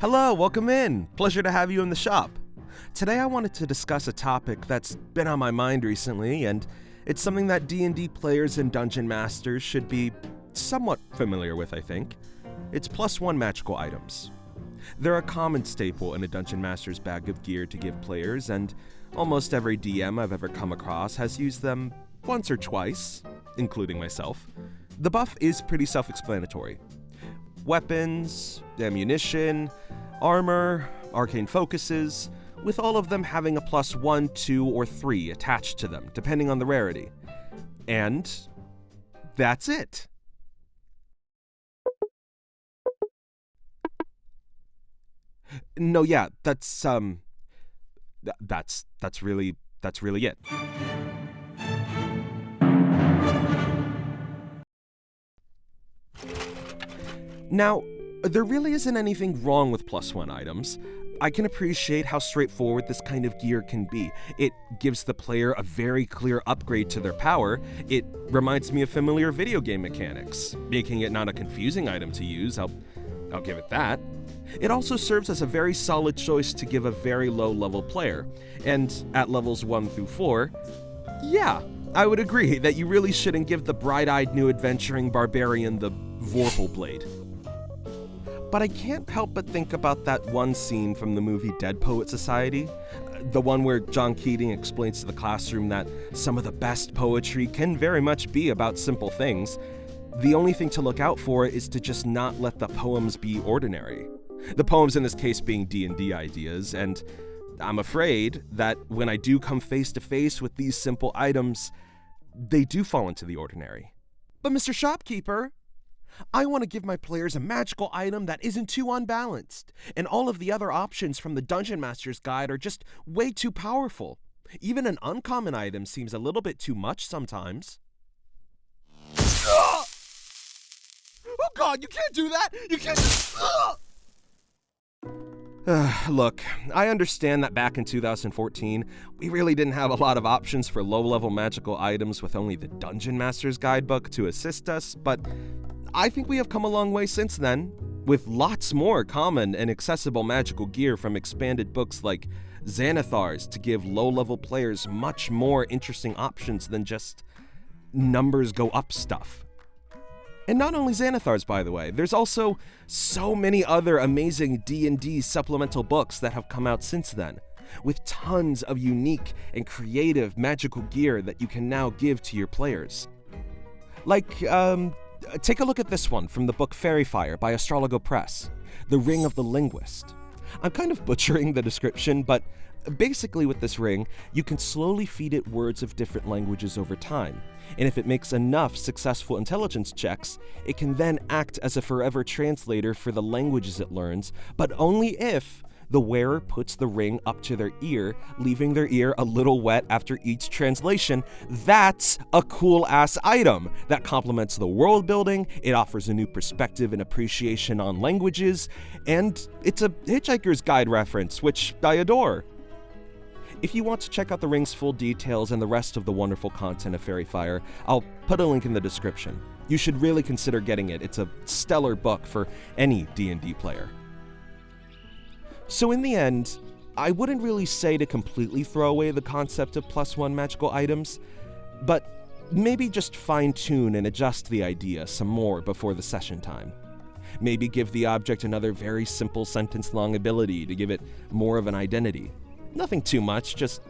Hello, welcome in. Pleasure to have you in the shop. Today I wanted to discuss a topic that's been on my mind recently, and it's something that D&D players and dungeon masters should be somewhat familiar with, I think. It's +1 magical items. They're a common staple in a dungeon master's bag of gear to give players, and almost every DM I've ever come across has used them once or twice, including myself. The buff is pretty self-explanatory. Weapons, ammunition, armor, arcane focuses, with all of them having a +1, 2, or 3 attached to them, depending on the rarity. And that's it. No, yeah, that's really it. Now, there really isn't anything wrong with +1 items. I can appreciate how straightforward this kind of gear can be. It gives the player a very clear upgrade to their power. It reminds me of familiar video game mechanics, making it not a confusing item to use. I'll give it that. It also serves as a very solid choice to give a very low-level player, and at levels 1 through 4, yeah, I would agree that you really shouldn't give the bright-eyed new adventuring barbarian the Vorpal Blade. But I can't help but think about that one scene from the movie Dead Poet Society, the one where John Keating explains to the classroom that some of the best poetry can very much be about simple things. The only thing to look out for is to just not let the poems be ordinary. The poems in this case being D&D ideas, and I'm afraid that when I do come face to face with these simple items, they do fall into the ordinary. But Mr. Shopkeeper, I want to give my players a magical item that isn't too unbalanced, and all of the other options from the Dungeon Master's Guide are just way too powerful. Even an uncommon item seems a little bit too much sometimes. Oh God, you can't do that! You can't just... Look, I understand that back in 2014, we really didn't have a lot of options for low-level magical items with only the Dungeon Master's Guidebook to assist us, but I think we have come a long way since then, with lots more common and accessible magical gear from expanded books like Xanathar's to give low-level players much more interesting options than just numbers go up stuff. And not only Xanathar's, by the way, there's also so many other amazing D&D supplemental books that have come out since then, with tons of unique and creative magical gear that you can now give to your players. Like, take a look at this one from the book Fairy Fire by Astrologo Press, The Ring of the Linguist. I'm kind of butchering the description, but basically with this ring, you can slowly feed it words of different languages over time, and if it makes enough successful intelligence checks, it can then act as a forever translator for the languages it learns, but only if the wearer puts the ring up to their ear, leaving their ear a little wet after each translation. That's a cool-ass item that complements the world building, it offers a new perspective and appreciation on languages, and it's a Hitchhiker's Guide reference, which I adore. If you want to check out the ring's full details and the rest of the wonderful content of Fairy Fire, I'll put a link in the description. You should really consider getting it. It's a stellar book for any D&D player. So in the end, I wouldn't really say to completely throw away the concept of +1 magical items, but maybe just fine-tune and adjust the idea some more before the session time. Maybe give the object another very simple sentence-long ability to give it more of an identity. Nothing too much, just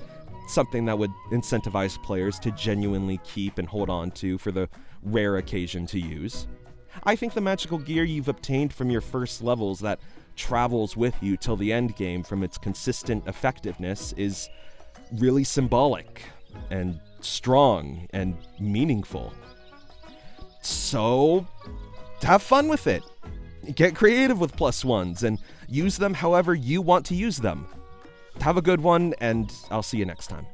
something that would incentivize players to genuinely keep and hold on to for the rare occasion to use. I think the magical gear you've obtained from your first levels that travels with you till the end game from its consistent effectiveness is really symbolic and strong and meaningful. So, have fun with it. Get creative with +1s and use them however you want to use them. Have a good one, and I'll see you next time.